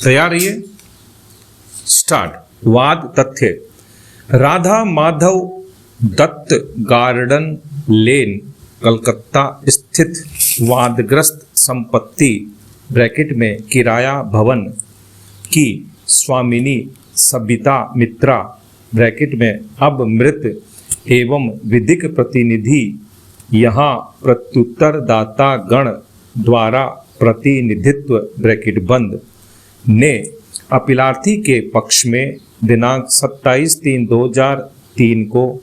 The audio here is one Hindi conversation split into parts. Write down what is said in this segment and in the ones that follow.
तैयार रहिए। स्टार्ट। वाद तथ्य। राधा माधव दत्त गार्डन लेन कलकत्ता स्थित वादग्रस्त संपत्ति ब्रैकेट में किराया भवन की स्वामिनी सबिता मित्रा ब्रैकेट में अब मृत एवं विधिक प्रतिनिधि यहाँ प्रत्युत्तरदाता गण द्वारा प्रतिनिधित्व ब्रैकेट बंद ने अपीलार्थी के पक्ष में दिनांक 27/3/2003 को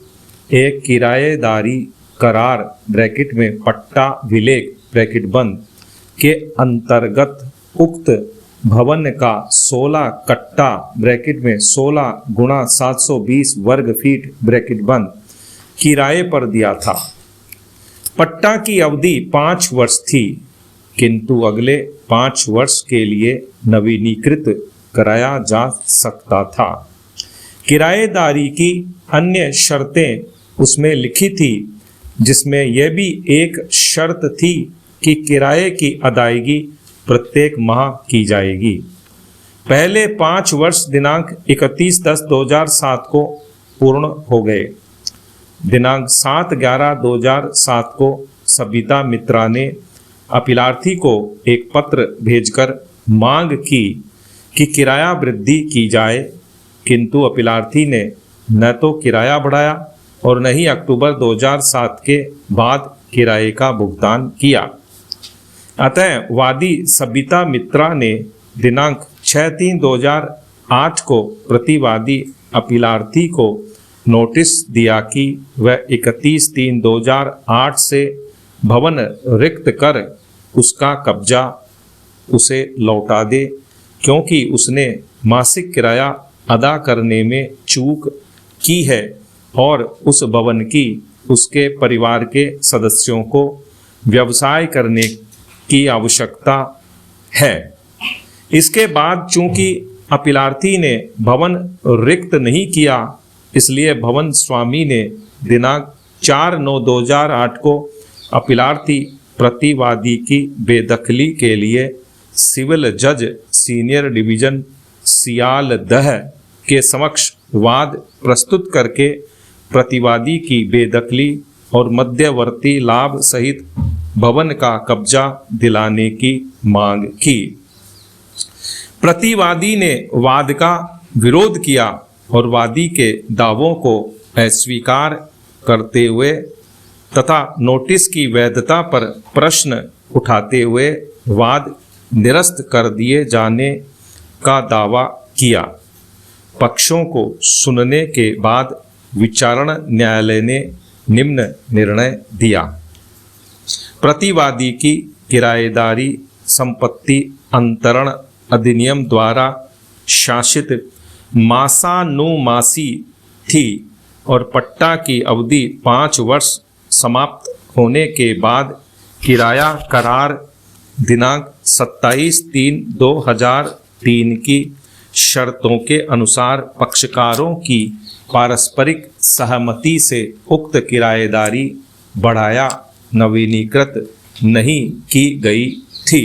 एक किराएदारी करार ब्रैकेट में पट्टा विलेख ब्रैकेट बंद के अंतर्गत उक्त भवन का 16 कट्टा ब्रैकेट में 16 गुणा 720 वर्ग फीट ब्रैकेट बंद किराए पर दिया था। पट्टा की अवधि 5 वर्ष थी, किंतु अगले 5 वर्ष के लिए नवीनीकृत कराया जा सकता था। किराएदारी की अन्य शर्तें उसमें लिखी थी, जिसमें यह भी एक शर्त थी कि किराए की अदायगी प्रत्येक माह की जाएगी। पहले 5 वर्ष दिनांक 31/10/2007 को पूर्ण हो गए। दिनांक 7/11/2007 को सबिता मित्रा ने अपीलार्थी को एक पत्र भेजकर मांग की कि किराया वृद्धि की जाए, किंतु अपीलार्थी ने न तो किराया बढ़ाया और न ही अक्टूबर 2007 के बाद किराए का भुगतान किया। अतः वादी सबिता मित्रा ने दिनांक 6/3/2008 को प्रतिवादी अपीलार्थी को नोटिस दिया कि वह 31/3/2008 से भवन रिक्त कर उसका कब्जा उसे लौटा दे, क्योंकि उसने मासिक किराया अदा करने में चूक की है और उस भवन की उसके परिवार के सदस्यों को व्यवसाय करने की आवश्यकता है। इसके बाद चूंकि अपीलार्थी ने भवन रिक्त नहीं किया, इसलिए भवन स्वामी ने दिनांक 4/9/2008 को अपीलार्थी प्रतिवादी की बेदखली के लिए सिविल जज सीनियर डिवीजन सियालदह के समक्ष वाद प्रस्तुत करके प्रतिवादी की बेदखली और मध्यवर्ती लाभ सहित भवन का कब्जा दिलाने की मांग की। प्रतिवादी ने वाद का विरोध किया और वादी के दावों को अस्वीकार करते हुए तथा नोटिस की वैधता पर प्रश्न उठाते हुए वाद निरस्त कर दिए जाने का दावा किया। पक्षों को सुनने के बाद विचारण न्यायालय ने निम्न निर्णय दिया। प्रतिवादी की किराएदारी संपत्ति अंतरण अधिनियम द्वारा शासित मासानुमासी थी और पट्टा की अवधि 5 वर्ष समाप्त होने के बाद किराया करार दिनांक 27/3/2003 की शर्तों के अनुसार पक्षकारों की पारस्परिक सहमति से उक्त किराएदारी बढ़ाया नवीनीकृत नहीं की गई थी।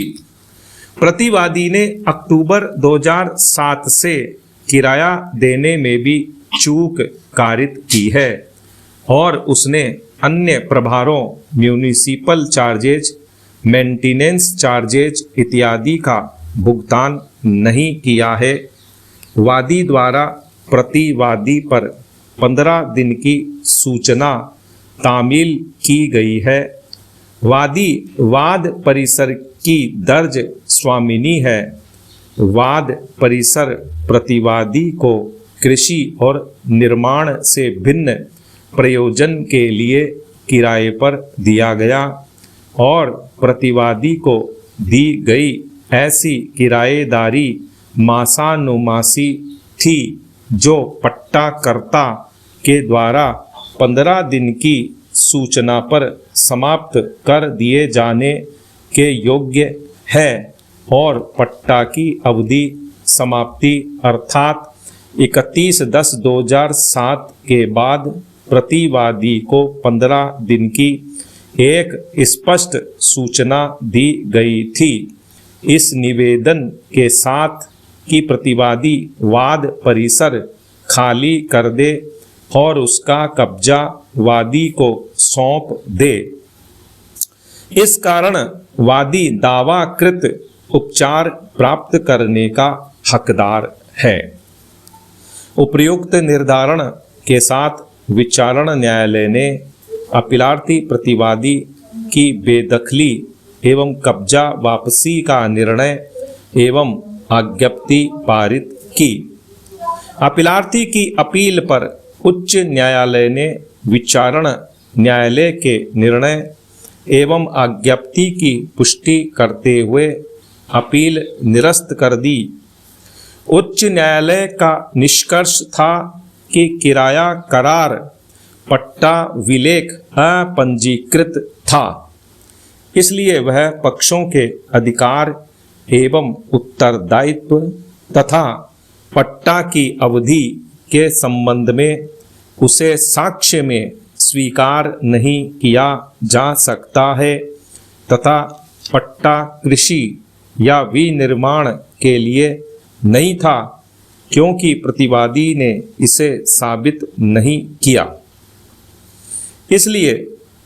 प्रतिवादी ने अक्टूबर 2007 से किराया देने में भी चूक कारित की है और उसने अन्य प्रभारों म्यूनिसिपल चार्जेज, मेंटेनेंस चार्जेज इत्यादि का भुगतान नहीं किया है। वादी द्वारा प्रतिवादी पर 15 दिन की सूचना तामील की गई है। वादी वाद परिसर की दर्ज स्वामिनी है। वाद परिसर प्रतिवादी को कृषि और निर्माण से भिन्न प्रयोजन के लिए किराए पर दिया गया और प्रतिवादी को दी गई ऐसी किराएदारी मासानुमासी थी जो पट्टाकर्ता के द्वारा 15 दिन की सूचना पर समाप्त कर दिए जाने के योग्य है और पट्टा की अवधि समाप्ति अर्थात 31/10/2007 के बाद प्रतिवादी को 15 दिन की एक स्पष्ट सूचना दी गई थी। इस निवेदन के साथ कि प्रतिवादी वाद परिसर खाली कर दे और उसका कब्जा वादी को सौंप दे। इस कारण वादी दावाकृत उपचार प्राप्त करने का हकदार है। उपर्युक्त निर्धारण के साथ विचारण न्यायालय ने अपीलार्थी प्रतिवादी की बेदखली एवं कब्जा वापसी का निर्णय एवं आज्ञप्ति पारित की। अपीलार्थी की अपील पर उच्च न्यायालय ने विचारण न्यायालय के निर्णय एवं आज्ञप्ति की पुष्टि करते हुए अपील निरस्त कर दी। उच्च न्यायालय का निष्कर्ष था कि किराया करार पट्टा विलेख अपंजीकृत था, इसलिए वह पक्षों के अधिकार एवं उत्तरदायित्व तथा पट्टा की अवधि के संबंध में उसे साक्ष्य में स्वीकार नहीं किया जा सकता है तथा पट्टा कृषि या विनिर्माण के लिए नहीं था, क्योंकि प्रतिवादी ने इसे साबित नहीं किया। इसलिए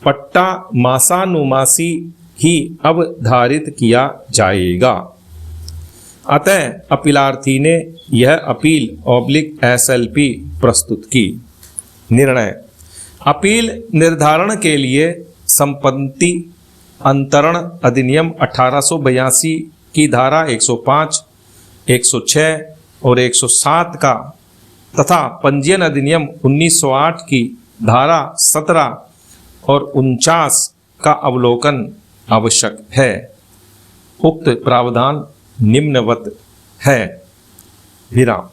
पट्टा मासानुमासी ही अवधारित किया जाएगा। अतः अपीलार्थी ने यह अपील /SLP प्रस्तुत की। निर्णय: अपील निर्धारण के लिए संपत्ति अंतरण अधिनियम 1882 की धारा 105, 106 और 107 का तथा पंजीयन अधिनियम 1908 की धारा 17 और 49 का अवलोकन आवश्यक है। उक्त प्रावधान निम्नवत है। विराम।